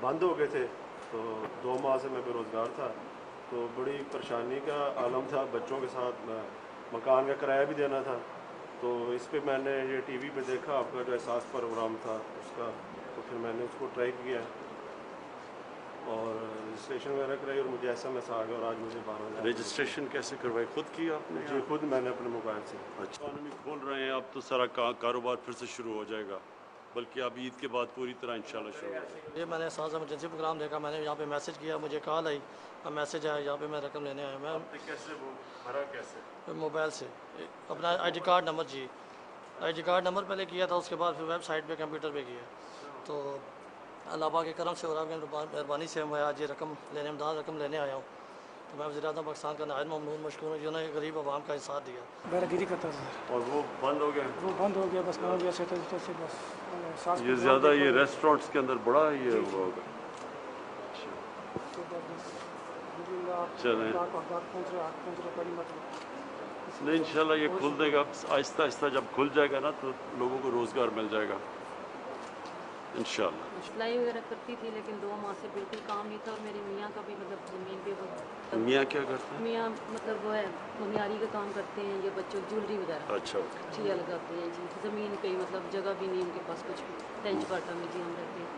बंद हो गए थे, तो 2 माह से मैं बेरोज़गार था, तो बड़ी परेशानी का आलम था। बच्चों के साथ मकान का किराया भी देना था, तो इस पे मैंने ये टीवी पे देखा आपका जो एहसास प्रोग्राम था उसका, तो फिर मैंने उसको ट्राई किया और रजिस्ट्रेशन वगैरह कराई और मुझे SMS आ गया और आज मुझे 12,000। रजिस्ट्रेशन कैसे करवाई, खुद की आपने? जी खुद मैंने अपने मोबाइल से। अच्छा, इकॉनमी खोल रहे हैं अब तो सारा कारोबार फिर से शुरू हो जाएगा, बल्कि अब ईद के बाद पूरी तरह इंशाल्लाह शुरू हो जाएगा। ये मैंने एहसास इमरजेंसी प्रोग्राम देखा, मैंने यहाँ पे मैसेज किया, मुझे कॉल आई, अब मैसेज आया, यहाँ पे मैं रकम लेने आया। मैं आपने कैसे वो भरा कैसे? मोबाइल से अपना ID कार्ड नंबर, जी ID कार्ड नंबर पहले किया था, उसके बाद फिर वेबसाइट पे कंप्यूटर पे किया। तो अल्लाह के करम से और आपकी मेहरबानी से मैं आज ये रकम लेने रकम लेने आया हूँ। तो मैं वज़ीर-ए-आज़म पाकिस्तान का नायब ममनून मशकूर हूँ जिन्होंने गरीब आवाम का साथ दिया। बेरागिरी करता था और वो बंद हो गया? वो बंद हो गया, बस हो गया से बस सांस ये ज़्यादा ये रेस्टोरेंट्स के अंदर बड़ा ये हुआ होगा। चलें, नहीं इंशाल्लाह ये खुल देगा आहिस्ता आहिस्ता। जब खुल जाएगा ना तो लोगों को रोज़गार मिल जाएगा इंशाल्लाह। सिलाई वगैरह करती थी, लेकिन 2 माह से बिल्कुल काम नहीं था। और मेरे मियाँ का भी मतलब ज़मीन पे वो मियाँ क्या करते हैं? मियाँ मतलब वो है मनियारी का काम करते हैं, ये बच्चों की ज्वेलरी वगैरह अच्छा, ठिया लगाते हैं जी। ज़मीन पे मतलब जगह भी नहीं उनके पास कुछ भी, टेंच पाटा में जी हम रहते हैं।